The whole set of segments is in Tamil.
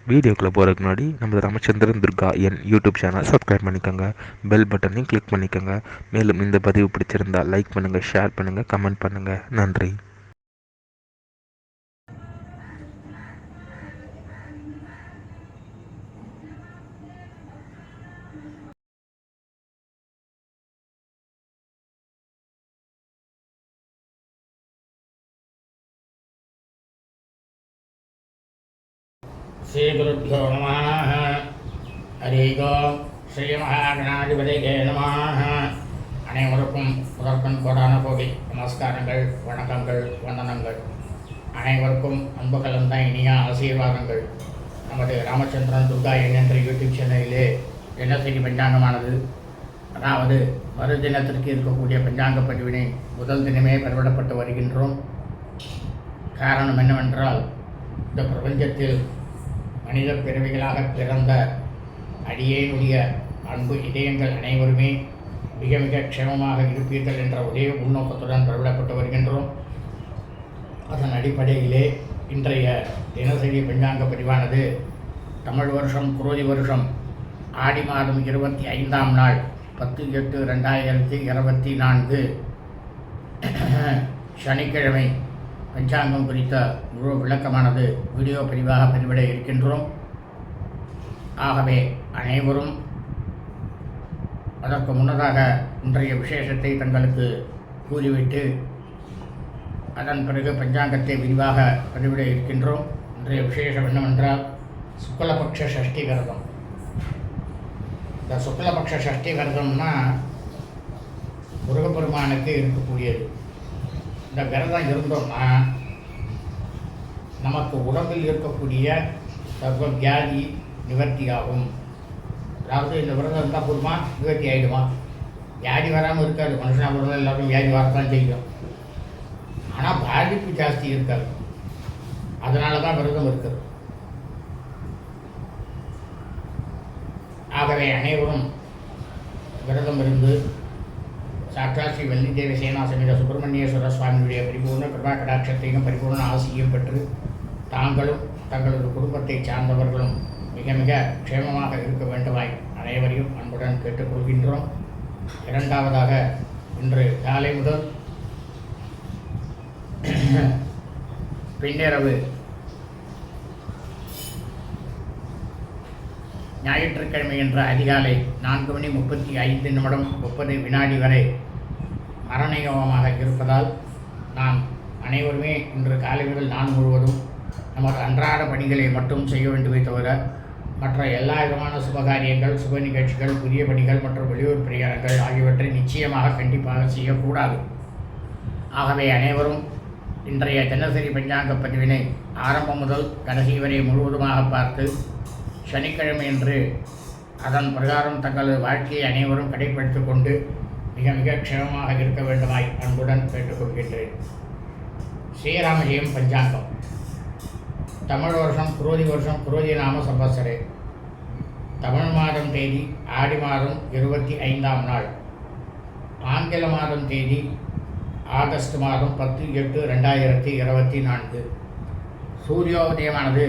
வீடியோக்குள்ளே போகிறதுக்கு முன்னாடி நம்ம ராமச்சந்திரன் துர்கா என் யூடியூப் சேனல் சப்ஸ்கிரைப் பண்ணிக்கோங்க, பெல் பட்டனையும் கிளிக் பண்ணிக்கோங்க. மேலும் இந்த பதிவு பிடிச்சிருந்தால் லைக் பண்ணுங்கள், ஷேர் பண்ணுங்கள், கமெண்ட் பண்ணுங்கள். நன்றி. श्रीगुरुभ्यो नमः. हरि ओम. श्री महागणाधिपतिये नमः. அனைவருக்கும் முதற்கண் கோடான கோடி நமஸ்காரங்கள், வணக்கங்கள், வந்தனங்கள். அனைவருக்கும் அன்பு கலந்த இனிய ஆசீர்வாதங்கள். நமது ராமச்சந்திரன் துர்கா என்ற யூடியூப் சேனலிலே தினசரி பஞ்சாங்கமானது, அதாவது மறுதினத்திற்கு இருக்கக்கூடிய பஞ்சாங்க பதிவினை முதல் தினமே பதிவிடப்பட்டு வருகின்றோம். காரணம் என்னவென்றால், இந்த பிரபஞ்சத்தில் மனித பிறவிகளாக பிறந்த அடியேனுடைய அன்பு இதயங்கள் அனைவருமே மிக மிக க்ஷேமமாக இருப்பீர்கள் என்ற ஒரே முன்னோக்கத்துடன் பதிவிடப்பட்டு வருகின்றோம். அதன் அடிப்படையிலே இன்றைய தினசரி பஞ்சாங்க பதிவானது தமிழ் வருஷம் குரோதி வருஷம் ஆடி மாதம் 25ஆம் நாள் 10/8/2024 சனிக்கிழமை பஞ்சாங்கம் குறித்த முழு விளக்கமானது வீடியோ பதிவாக பதிவிட இருக்கின்றோம். ஆகவே அனைவரும் அதற்கு முன்னதாக இன்றைய விசேஷத்தை தங்களுக்கு கூறிவிட்டு அதன் பிறகு பஞ்சாங்கத்தை விரிவாக பதிவிட இருக்கின்றோம். இன்றைய விசேஷம் என்னவென்றால் சுக்லபக்ஷ சஷ்டி விரதம். இந்த சுக்லபக்ஷ சஷ்டி விரதம்னா முருகப்பெருமானுக்கு இருக்கக்கூடியது. இந்த விரதம் இருந்தோம்னா நமக்கு உடம்பில் இருக்கக்கூடிய சர்வ வியாதி நிவர்த்தியாகும். அதாவது இந்த விரதம் இருந்தால் போதுமா, நிவர்த்தி ஆகிடுமா? வியாதி வராமல் இருக்காது. மனுஷனாக விரதம் எல்லாருக்கும் வியாதி வரத்தான் செய்யும், ஆனால் பாதிப்பு ஜாஸ்தி இருக்காது. அதனால தான் விரதம் இருக்குது. ஆகவே அனைவரும் விரதம் இருந்து சாட்சாத் ஸ்ரீ வள்ளி தேவி சேனா சமேத சுப்பிரமணியேஸ்வர சுவாமியுடைய பரிபூர்ண கிருபா கடாட்சத்தையும் பரிபூர்ண ஆசியும் பெற்று தாங்களும் தங்களது குடும்பத்தை சார்ந்தவர்களும் மிக மிக க்ஷேமமாக இருக்க வேண்டுமாய் அனைவரையும் அன்புடன் கேட்டுக்கொள்கின்றோம். இரண்டாவதாக, இன்று காலை முதல் பின்னிரவு ஞாயிற்றுக்கிழமை என்ற அதிகாலை 4:35 வரை மரண யோகமாக இருப்பதால் நாம் அனைவருமே இன்று காலை முதல் நாள் முழுவதும் நமது அன்றாட பணிகளை மட்டும் செய்ய வேண்டுமே தவிர மற்ற எல்லா விதமான சுபகாரியங்கள், சுப நிகழ்ச்சிகள், புதிய பணிகள் மற்றும் வெளியூர் பிரயாணங்கள் ஆகியவற்றை நிச்சயமாக கண்டிப்பாக செய்யக்கூடாது. ஆகவே அனைவரும் இன்றைய தினசரி பஞ்சாங்க பதிவினை ஆரம்பம் முதல் கடைசி வரை முழுவதுமாக பார்த்து சனிக்கிழமை என்று அதன் பிரகாரம் தங்களது வாழ்க்கையை அனைவரும் கடைபிடித்து கொண்டு மிக மிக க்ஷேமமாக இருக்க வேண்டுமாய் அன்புடன் கேட்டுக்கொள்கின்றேன். ஸ்ரீராமஜெயம் பஞ்சாங்கம். தமிழ் வருஷம் குரோதி வருஷம் குரோதி நாம சம்பத்சரே. தமிழ் மாதம் தேதி ஆடி மாதம் 25ஆம் நாள். ஆங்கில மாதம் தேதி ஆகஸ்ட் மாதம் 10/8/2024. சூரியோதயமானது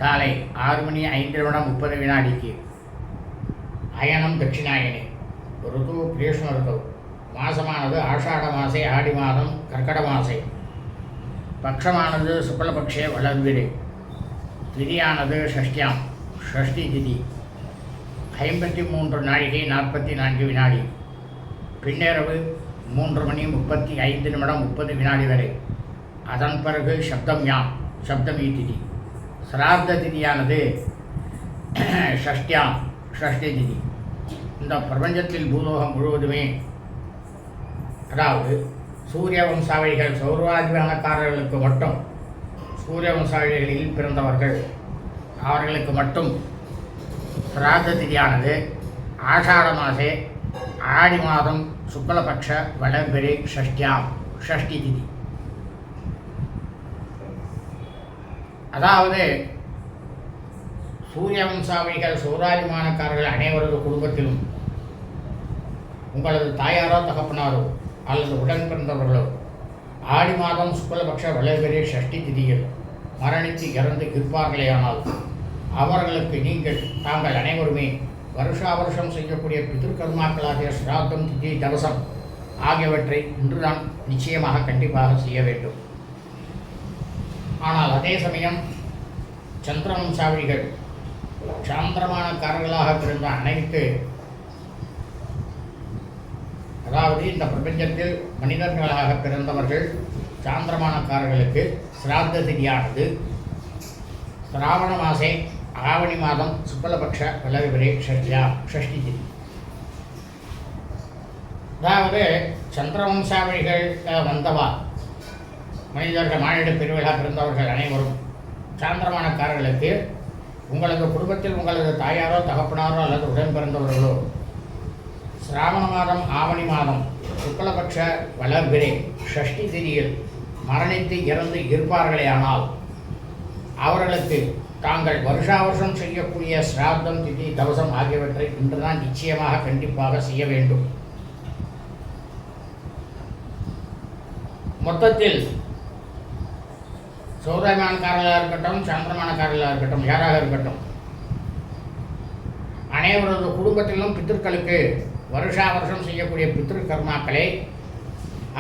காலை 6:05:30 அயனம் தட்சிணாயனே. ருது கிரீஷ்ம ருது. மாசமானது ஆஷாட மாசே ஆடி மாதம் கர்க்கட மாசே. பக்ஷமானது சுக்லபக்ஷே வளர்விரே. திதியானது ஷஷ்டியாம், ஷஷ்டி திதி. 53 நாழிகை 44 பின்னிரவு 3:35:30 வரை. அதன் பிறகு சப்தம்யாம், சப்தமி திதி. சிரார்த்த திதியானது ஷஷ்டியாம், ஷஷ்டி திதி. இந்த பிரபஞ்சத்தில் பூலோகம் முழுவதுமே, அதாவது சூரிய வம்சாவளிகள் சௌராதிவானக்காரர்களுக்கு மட்டும், சூரிய வம்சாவளிகளில் பிறந்தவர்கள் அவர்களுக்கு மட்டும் சிரார்த்த திதியானது ஆஷாட மாசே ஆடி மாதம் சுக்லபக்ஷ வளர்பிறை ஷஷ்டியாம், ஷஷ்டி திதி. அதாவது சூரிய வம்சாவளிகள் சௌராதிமானக்காரர்கள் அனைவரது குடும்பத்திலும் உங்களது தாயாரோ தகப்பனாரோ அல்லது உடன் பிறந்தவர்களோ ஆடி மாதம் சுக்லபக்ஷ வளர்பிறை ஷஷ்டி திதியில் மரணித்து இறந்து இருப்பார்களேயானால் அவர்களுக்கு தாங்கள் அனைவருமே வருஷா வருஷம் செய்யக்கூடிய பிதிர்கர்மாக்களாகிய சிராத்தம், திதி, தவசம் ஆகியவற்றை இன்றுதான் நிச்சயமாக கண்டிப்பாக செய்ய வேண்டும். ஆனால் அதே சமயம் சந்திரவம்சாவளிகள் சாந்திரமானக்காரர்களாக பிறந்த அனைத்து, அதாவது இந்த பிரபஞ்சத்தில் மனிதர்களாக பிறந்தவர்கள் சாந்திரமானக்காரர்களுக்கு சிராத்த திதியானது சிராவண மாசே ஆவணி மாதம் சுக்லபக்ஷ வளர்பிறை ஷஷ்டி திதி. அதாவது சந்திரவம்சாவளிகள் வந்தவா மனிதர்கள் மானிட பிரிவுகளாக பிறந்தவர்கள் அனைவரும் சாந்திரமானக்காரர்களுக்கு உங்களது குடும்பத்தில் உங்களது தாயாரோ தகப்பனாரோ அல்லது உடன் பிறந்தவர்களோ சிராவண மாதம் ஆவணி மாதம் சுக்லபக்ஷ வளர்பிறை ஷஷ்டி திதியில் மரணித்து இறந்து இருப்பார்களேயானால் அவர்களுக்கு தாங்கள் வருஷா வருஷம் செய்யக்கூடிய சிராத்தம், திதி, தவசம் ஆகியவற்றை இன்றுதான் நிச்சயமாக கண்டிப்பாக செய்ய வேண்டும். மொத்தத்தில் சௌதமானக்காரர்களாக இருக்கட்டும், சாந்திரமானக்காரர்களாக இருக்கட்டும், யாராக இருக்கட்டும், அனைவரது குடும்பத்திலும் பித்திருக்களுக்கு வருஷா வருஷம் செய்யக்கூடிய பித்திரு கர்மாக்களை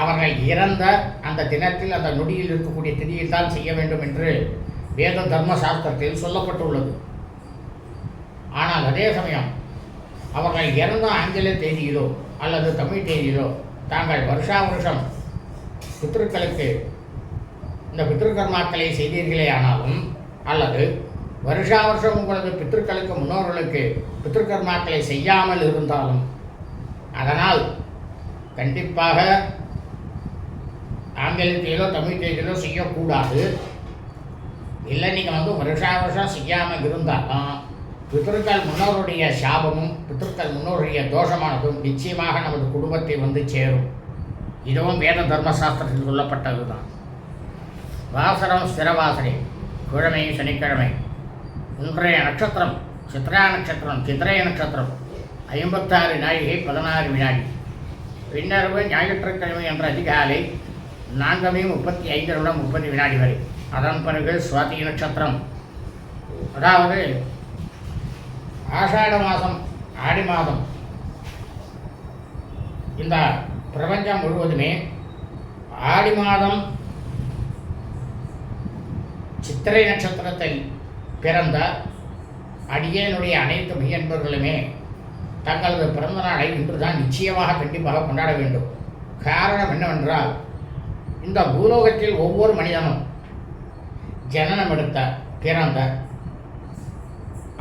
அவர்கள் இறந்த அந்த தினத்தில் அந்த நொடியில் இருக்கக்கூடிய திதியில் தான் செய்ய வேண்டும் என்று வேத தர்ம சாஸ்திரத்தில் சொல்லப்பட்டுள்ளது. ஆனால் அதே சமயம் அவர்கள் இறந்த ஆங்கில தேதியிலோ அல்லது தமிழ் தேதியிலோ தாங்கள் வருஷா வருஷம் பித்திருக்களுக்கு இந்த பித்திருக்கர்மாக்களை செய்தீர்களே ஆனாலும், அல்லது வருஷா வருஷம் உங்களது பித்திருக்களுக்கு முன்னோர்களுக்கு பித்திருக்கர்மாக்களை செய்யாமல் இருந்தாலும், அதனால் கண்டிப்பாக ஆங்கில தேதியிலோ தமிழ் தேதியிலோ செய்யக்கூடாது. இல்லை நீங்கள் வருஷா வருஷம் செய்யாமல் இருந்தாலும் பித்திருக்கள் முன்னோருடைய சாபமும் பித்திருக்கள் முன்னோருடைய தோஷமானதும் நிச்சயமாக நமது குடும்பத்தை சேரும். இதுவும் வேத தர்மசாஸ்திரத்தில் சொல்லப்பட்டது தான். வாசரம் ஸ்திரவாசனை, கிழமை சனிக்கிழமை. இன்றைய நட்சத்திரம் சித்ரா நட்சத்திரம், சித்திரை நட்சத்திரம் 56 நாழிகை 16 வினாடி. பின்னர்வு ஞாயிற்றுக்கிழமை என்ற அதிகாலை 4:35 30 வினாடி வரை. அதன் பிறகு சுவாதி நட்சத்திரம், அதாவது ஆஷாட மாதம் ஆடி மாதம். இந்த பிரபஞ்சம் முழுவதுமே ஆடி மாதம் சித்திரை நட்சத்திரத்தில் பிறந்த அடியேனுடைய அனைத்து மெய்யன்பர்களுமே தங்களது பிறந்த நாளை இன்றுதான் நிச்சயமாக கண்டிப்பாக கொண்டாட வேண்டும். காரணம் என்னவென்றால், இந்த பூலோகத்தில் ஒவ்வொரு மனிதனும் ஜனனம் எடுத்த பிறந்த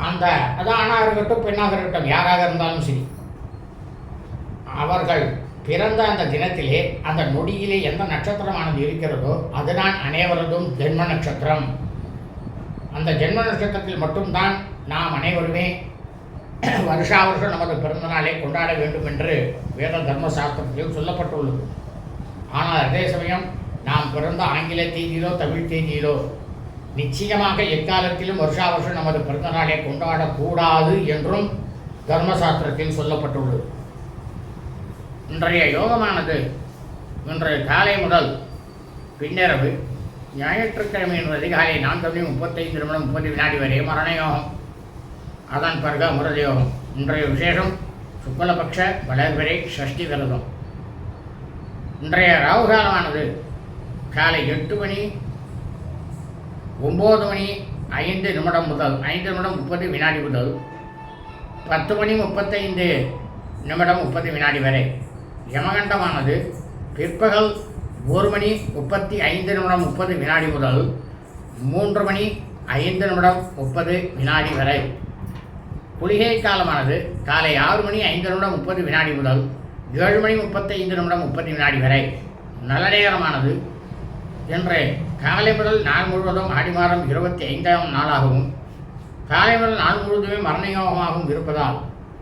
அந்த அது ஆணாக இருக்கட்டும் பெண்ணாக இருக்கட்டும் யாராக இருந்தாலும் சரி, அவர்கள் பிறந்த அந்த தினத்திலே அந்த நொடியிலே எந்த நட்சத்திரமானது இருக்கிறதோ அதுதான் அனைவரதும் ஜென்ம நட்சத்திரம். அந்த ஜென்ம நட்சத்திரத்தில் மட்டும்தான் நாம் அனைவருமே வருஷா வருஷம் நமது பிறந்த நாளை கொண்டாட வேண்டும் என்று வேத தர்ம சாஸ்திரத்தில் சொல்லப்பட்டுள்ளது. ஆனால் அதே சமயம் நாம் பிறந்த ஆங்கில தேதியிலோ தமிழ் தேதியிலோ நிச்சயமாக எக்காலத்திலும் வருஷா வருஷம் நமது பிறந்த நாளை கொண்டாடக்கூடாது என்றும் தர்மசாஸ்திரத்தில் சொல்லப்பட்டுள்ளது. இன்றைய யோகமானது இன்றைய காலை முதல் பின்னிரவு ஞாயிற்றுக்கிழமை என்ற அதிகாலை 4:35 30 வினாடி வரை மரண யோகம். அதன் பிறகு அமிர்த யோகம். இன்றைய விசேஷம் சுக்லபக்ஷ வளர்பிறை ஷஷ்டி விரதம். இன்றைய ராகுகாலமானது காலை 8 மணி 9 மணி 5 நிமிடம் முதல் 5 நிமிடம் 30 வினாடி முதல் 10 மணி 35 நிமிடம் 30 வினாடி வரை. யமகண்டமானது பிற்பகல் 1 மணி 35 நிமிடம் 30 வினாடி முதல் 3 மணி 5 நிமிடம் 30 வினாடி வரை. குளிகை காலமானது காலை 6 மணி 5 நிமிடம் 30 வினாடி முதல் 7 மணி 35 நிமிடம் 30 வினாடி வரை. நல்ல நேரமானது இன்று காலை முதல் நாள் முழுவதும் ஆடி மாதம் 25ஆம் நாளாகவும் காலை முதல் நாள் முழுவதுமே மரணயோகமாகவும் இருப்பதால்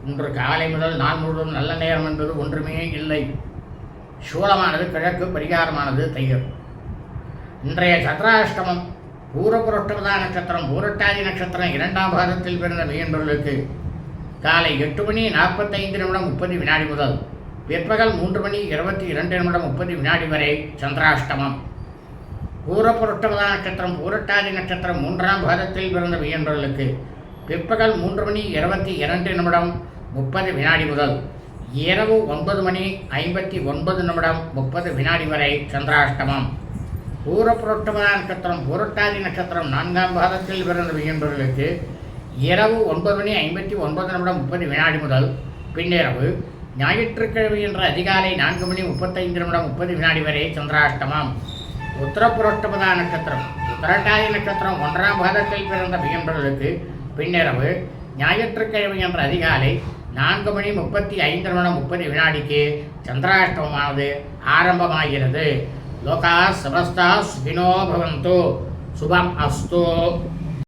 இன்று காலை முதல் நாள் முழுவதும் நல்ல நேரம் என்பது ஒன்றுமே இல்லை. சூலமானது கிழக்கு, பரிகாரமானது தையர். இன்றைய சந்திராஷ்டமம் பூரபுரஷ்டமதா நட்சத்திரம் பூரட்டாதி நட்சத்திரம் 2ஆம் பாதத்தில் பிறந்த மெய்யன்பர்களுக்கு காலை 8 மணி 45 நிமிடம் 30 வினாடி முதல் பிற்பகல் 3 மணி 22 நிமிடம் 30 வினாடி வரை சந்திராஷ்டமம். பூரபுரஷ்டமதா நட்சத்திரம் பூரட்டாதி நட்சத்திரம் 3ஆம் பாதத்தில் பிறந்த மெய்யன்பர்களுக்கு பிற்பகல் 3:22 முதல் இரவு 9:59 வரை சந்திராஷ்டமம். பூரப்புரோட்டம நட்சத்திரம் பூரட்டாதி நட்சத்திரம் 4ஆம் பாதத்தில் பிறந்த என்பவர்களுக்கு இரவு 9:59 முதல் பின்னிரவு ஞாயிற்றுக்கிழமை என்ற அதிகாலை 4:35 வரை சந்திராஷ்டமம். உத்தரப்புரோட்டமதா நட்சத்திரம் உத்தரட்டாதி நட்சத்திரம் 1ஆம் பாதத்தில் பிறந்த என்பவர்களுக்கு பின்னிரவு ஞாயிற்றுக்கிழமை என்ற அதிகாலை 4:35 சந்திராஷ்டமமானது ஆரம்பமாகிறது. லோகா சமஸ்தா சுகினோ பவந்து. சுபம் அஸ்து.